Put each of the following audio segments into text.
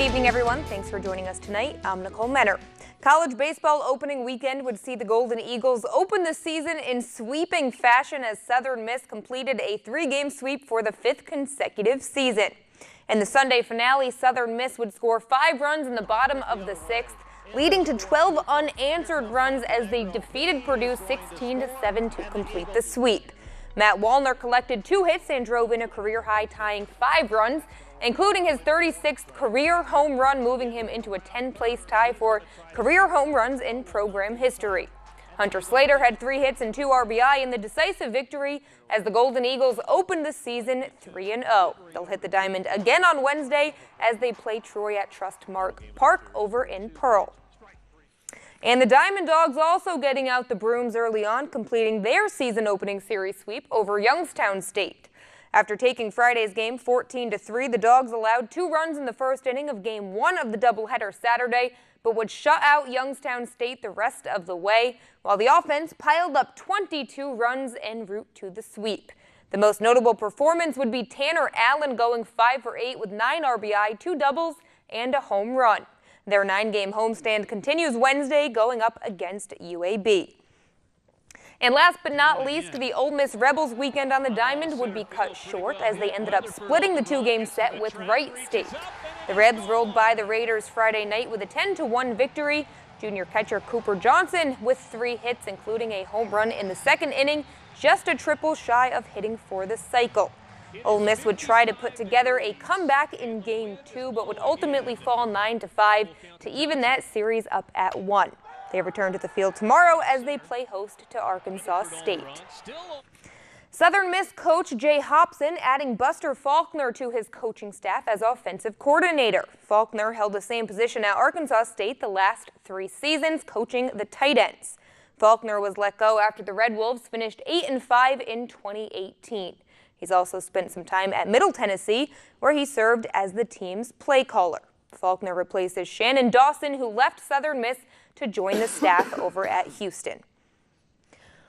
evening, everyone. Thanks for joining us tonight. I'm Nicole Menner. College baseball opening weekend would see the Golden Eagles open the season in sweeping fashion as Southern Miss completed a 3-game sweep for the 5th consecutive season. In the Sunday finale, Southern Miss would score 5 runs in the bottom of the 6th, leading to 12 unanswered runs as they defeated Purdue 16-7 to complete the sweep. Matt Wallner collected 2 hits and drove in a career-high tying 5 runs, including his 36th career home run, moving him into a 10th-place tie for career home runs in program history. Hunter Slater had 3 hits and 2 RBI in the decisive victory as the Golden Eagles opened the season 3-0. They'll hit the diamond again on Wednesday as they play Troy at Trustmark Park over in Pearl. And the Diamond Dogs also getting out the brooms early on, completing their season-opening series sweep over Youngstown State. After taking Friday's game 14-3, the Dogs allowed 2 runs in the first inning of Game 1 of the doubleheader Saturday, but would shut out Youngstown State the rest of the way, while the offense piled up 22 runs en route to the sweep. The most notable performance would be Tanner Allen going 5 for 8 with 9 RBI, 2 doubles, and a home run. Their 9-game homestand continues Wednesday, going up against UAB. And last but not least, the Ole Miss Rebels weekend on the diamond would be cut short as they ended up splitting the 2-game set with Wright State. The Rebs rolled by the Raiders Friday night with a 10-1 victory. Junior catcher Cooper Johnson with 3 hits, including a home run in the 2nd inning, just a triple shy of hitting for the cycle. Ole Miss would try to put together a comeback in Game 2, but would ultimately fall 9-5 to even that series up at 1. They return to the field tomorrow as they play host to Arkansas State. Southern Miss coach Jay Hopson adding Buster Faulkner to his coaching staff as offensive coordinator. Faulkner held the same position at Arkansas State the last 3 seasons, coaching the tight ends. Faulkner was let go after the Red Wolves finished 8-5 in 2018. He's also spent some time at Middle Tennessee, where he served as the team's play caller. Faulkner replaces Shannon Dawson, who left Southern Miss to join the staff over at Houston.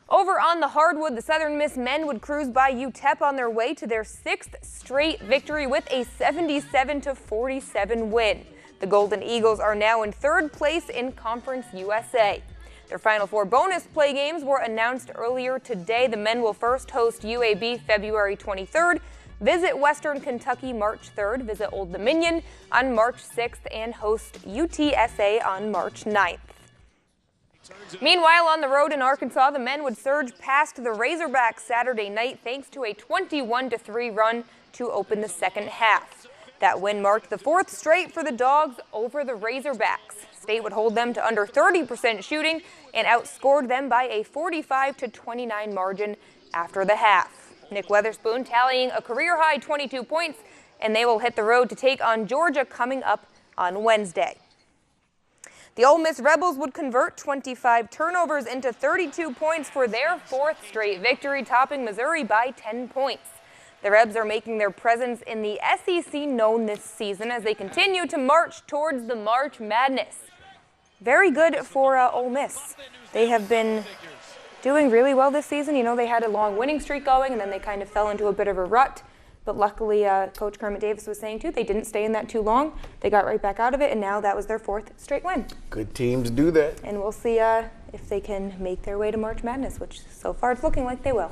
Over on the hardwood, the Southern Miss men would cruise by UTEP on their way to their 6th straight victory with a 77-47 win. The Golden Eagles are now in 3rd place in Conference USA. Their Final 4 bonus play games were announced earlier today. The men will first host UAB February 23rd, visit Western Kentucky March 3rd, visit Old Dominion on March 6th, and host UTSA on March 9th. Meanwhile, on the road in Arkansas, the men would surge past the Razorbacks Saturday night thanks to a 21-3 run to open the second half. That win marked the 4th straight for the Dogs over the Razorbacks. State would hold them to under 30% shooting and outscored them by a 45-29 margin after the half. Nick Weatherspoon tallying a career-high 22 points, and they will hit the road to take on Georgia coming up on Wednesday. The Ole Miss Rebels would convert 25 turnovers into 32 points for their 4th straight victory, topping Missouri by 10 points. The Rebs are making their presence in the SEC known this season as they continue to march towards the March Madness. Very good for Ole Miss. They have been doing really well this season. You know, they had a long winning streak going, and then they kind of fell into a bit of a rut. But luckily, Coach Kermit Davis was saying, too, they didn't stay in that too long. They got right back out of it, and now that was their 4th straight win. Good teams do that. And we'll see if they can make their way to March Madness, which so far it's looking like they will.